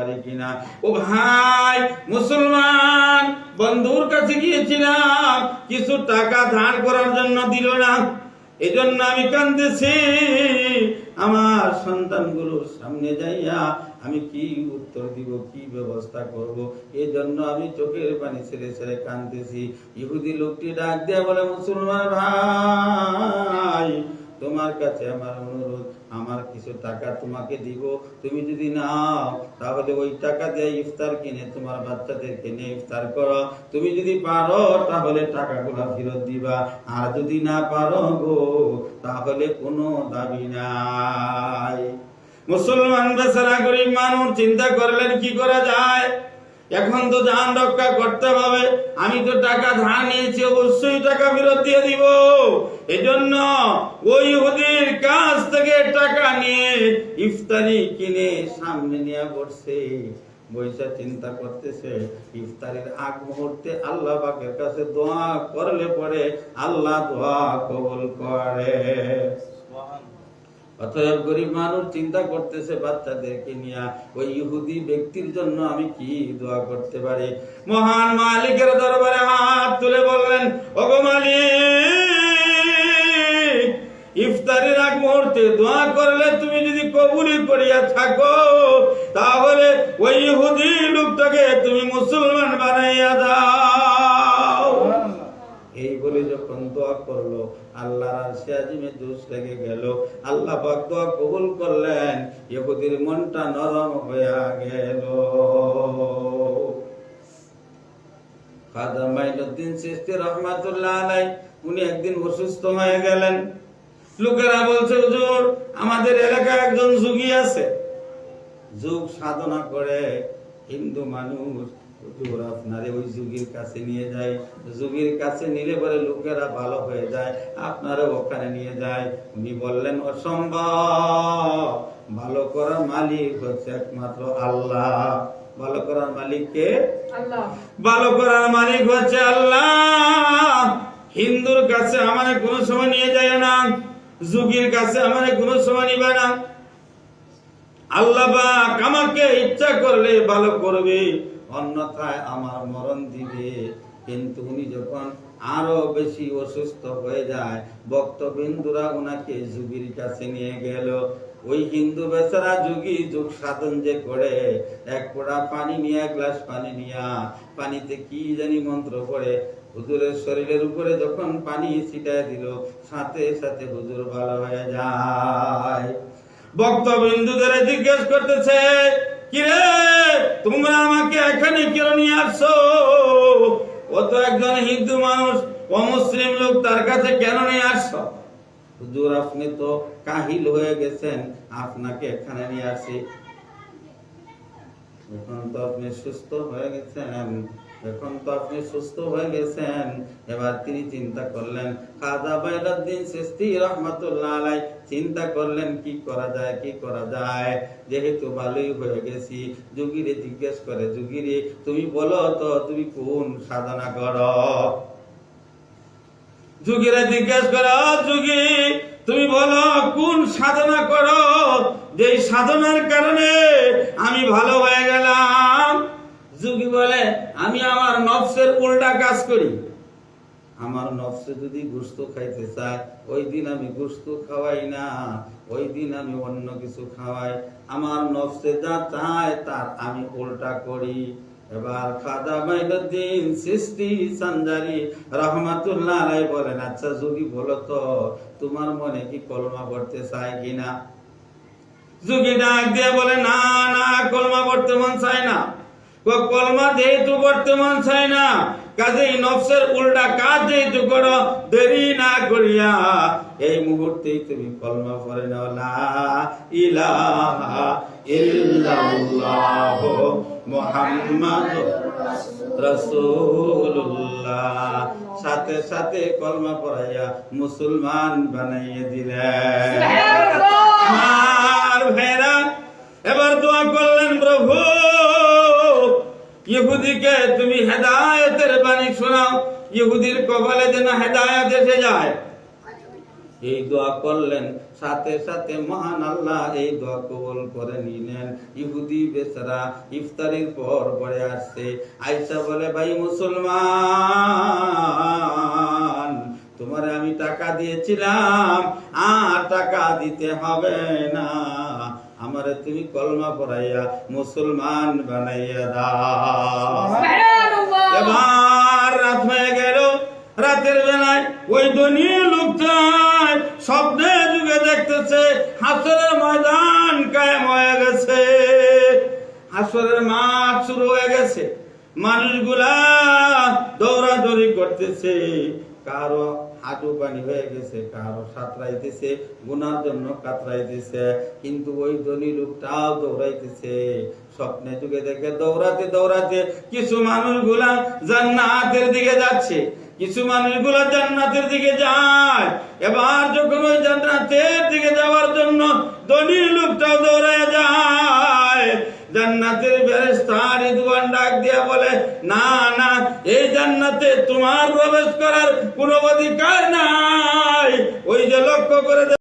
পারি কিনা। ও ভাই মুসলমান বন্ধুর কাছে গিয়েছিলাম, কিছু টাকা ধার করার জন্য দিল না, এজন্য আমি কাঁদতেছি। আমার সন্তানগুলোর সামনে যাইয়া আমি কি উত্তর দিব, কি ব্যবস্থা করব, এই জন্য আমি চোখের পানি ছেড়ে ছেড়ে কাঁদতেছি। ইহুদি লোকটি ডাক দিয়ে বলে, মুসলমান ভাই তোমার কাছে আমার অনুরোধ, আমার কিছু টাকা তোমাকে দিব, তুমি যদি নাও তাহলে ওই টাকা দিয়ে ইফতার কিনে তোমার বাচ্চাদেরকে নিয়ে ইফতার করো, তুমি যদি পারো তাহলে টাকাগুলো ফেরত দিবা, আর যদি না পারো গো তাহলে কোনো দাবি নাই। মুসলমান বেচারা গরিব মানুষ চিন্তা করলেন কি করা যায়, এখন তো জান রক্ষা করতে হবে, আমি তো টাকা ধার নিয়েছি, অবশ্যই টাকা ফেরত দিয়ে দিব। এজন্য ওই ইহুদির কাছ থেকে টাকা নিয়ে ইফতারি কিনে সামনে নিয়ে বসছে, বৈশা চিন্তা করতেছে ইফতারের আগ মুহূর্তে আল্লাহ পাকের কাছে দোয়া করলে পরে আল্লাহ দোয়া কবুল করে। অতএব গরিব মানুষ চিন্তা করতেছে বাচ্চাদেরকে নিয়ে ওই ইহুদি ব্যক্তির জন্য আমি কি দোয়া করতে পারি। মহান মালিকের দরবারে হাত তুলে বললেন, ওগো মালিক, ইফতারের আগ মুহূর্তে দোয়া করলে তুমি যদি কবুল করিয়া থাকো তাহলে ওই ইহুদি লোকটাকে তুমি মুসলমান বানাইয়া দাও। এই বলে যখন দোয়া করলো আল্লাহর আরশে আজিমে জোশ লেগে গেল, আল্লাহ পাক দোয়া কবুল করলেন, ইহুদির মনটা নরম হয়ে গেল। খাজা মাইনুদ্দিন চিশতি রাহমাতুল্লাহ আলাইহি উনি একদিন অসুস্থ হয়ে গেলেন। লোকেরা বলছে, হুজুর আমাদের এলাকায় একজন যোগী আছে, যোগ সাধনা করে, হিন্দু মানুষ, হুজুর আপনারে ওই যোগীর কাছে নিয়ে যায়, যোগীর কাছে নিলে পরে লোকেরা ভালো হয়ে যায়, আপনারা ওখানে নিয়ে যায়। উনি বললেন, অসম্ভব, ভালো করার মালিক হচ্ছে একমাত্র আল্লাহ। ভালো করার মালিক কে? আল্লাহ। ভালো করার মালিক হচ্ছে আল্লাহ। হিন্দুর কাছে আমারে কোনো সময় নিয়ে যায় না, যোগীর কাছে আমারে কোনো সময় নিবে না। আল্লাহ পাক আমাকে ইচ্ছা করলে ভালো করবে, অন্যথায় আমার মরণ দিবে। কিন্তু উনি যখন আরো বেশি অসুস্থ হয়ে যায়, ভক্তবৃন্দুরা উনাকে যোগীর কাছে নিয়ে গেল। ওই হিন্দু বেচারা যোগী যোগ সাধন যে করে, এক পোড়া পানি নিয়ে, এক গ্লাস পানি নিয়া পানিতে কি জানি মন্ত্র পড়ে হুজুরের শরীরের উপরে যখন পানি ছিটায় দিল, সাথে সাথে হুজুর ভালো হয়ে যায়। ভক্তবৃন্দুদের জিজ্ঞেস করতেছে, কিরে তোমরা আমাকে এখানে কেন নিয়ে আসছো? ও তো একজন হিন্দু মানুষ, অমুসলিম লোক, তার কাছে কেন নিয়ে আসছো? হুজুর আপনি তো কাহিল হয়ে গেছেন, আপনাকে এখানে নিয়ে আসি। এখন তো আপনি সুস্থ হয়ে গেছেন, এবার তিনি চিন্তা করলেন, খাজা মাইনুদ্দিন চিশতি রাহমাতুল্লাহ আলাইহি চিন্তা করলেন কি করা যায়, যেহেতু ভালোই হয়ে গেছি। যোগীরে জিজ্ঞেস করে, যোগীরে তুমি বলো তো তুমি কোন সাধনা করো? যোগীরা জিজ্ঞেস করে, যোগী তুমি বলো কোন সাধনা করো, যে সাধনার কারণে আমি ভালো হয়ে গেলাম? যোগী বলে, আমি আমার নফসের উল্টা কাজ করি। আমার নফসে যদি গোশত খাইতে চায়, ওই দিন আমি গোশত খাওয়াই না, ওই দিন আমি অন্য কিছু খাওয়াই। আমার নফসে যা চায় তার আমি উল্টা করি। এবার খাজা মাইনুদ্দিন চিশতি সানজারি রাহমাতুল্লাহ আলাইহি বলেন, আচ্ছা যোগী বলো তো তোমার মনে কি কলমা পড়তে চায় কিনা? যোগী ডাক দিয়ে বলে, না না, কলমা পড়তে মন চায় না। কলমা যেহেতু পড়তে মন চায় না, কাজেই নফসের উল্টা কাজ যেহেতু করো, দেরি না করিয়া এই মুহূর্তেই তুমি কলমা পড়ে নাও, লা ইলাহা ইল্লাল্লাহ মুহাম্মাদুর রাসূলুল্লাহ। সাথে সাথে কলমা পড়াইয়া মুসলমান বানাইয়ে দিলেন। আর ভাইরা এবার দোয়া করলেন, প্রভু ইহুদিকে তুমি হেদায়েতের বাণী শোনাও, ইহুদির কপালে যেন হেদায়েত এসে যায়। এই দোয়া করলেন, সাথে সাথে মহান আল্লাহ এই দোয়া কবুল করে নিলেন। ইহুদি বেচারা ইফতারির পর পরে আসছে, আয়েশা বলে, ভাই মুসলমান, তোমারে আমি টাকা দিয়েছিলাম, আর টাকা দিতে হবে না, আমারে তুমি কলমা পড়াইয়া মুসলমান বানাইয়া দাও। এবার রাত হয়ে গেল, রাতের বেলায় ওই ধনী লোকটাই স্বপ্নে যুগে দেখতেছে হাসরের ময়দান কায়েম হয়ে গেছে, হাসরের মাঠ শুরু হয়ে গেছে, মানুষগুলা দৌড়াদৌড়ি করতেছে, কারো হাঁটু পানি হয়ে গেছে, কারো সাঁতরাইতেছে, গুনার জন্য কাতরাইতেছে, কিন্তু ওই ধনী লোকটাও দৌড়াইতেছে। স্বপ্নে যুগে দেখে দৌড়াতে দৌড়াতে কিছু মানুষগুলা জান্নাতের দিকে যাচ্ছে, কিছু মানুষগুলা জান্নাতের দিকে যায়। এবার যখন ওই জান্নাতের দিকে যাওয়ার জন্য ধনী লোকটাও দৌড়ায় যায়, জান্নাতের ফেরেশতা রিদওয়ান ডাক দিয়া বলে, না না, এই জান্নাতে তোমার প্রবেশ করার কোনো অধিকার নাই। ওই যে লক্ষ্য করে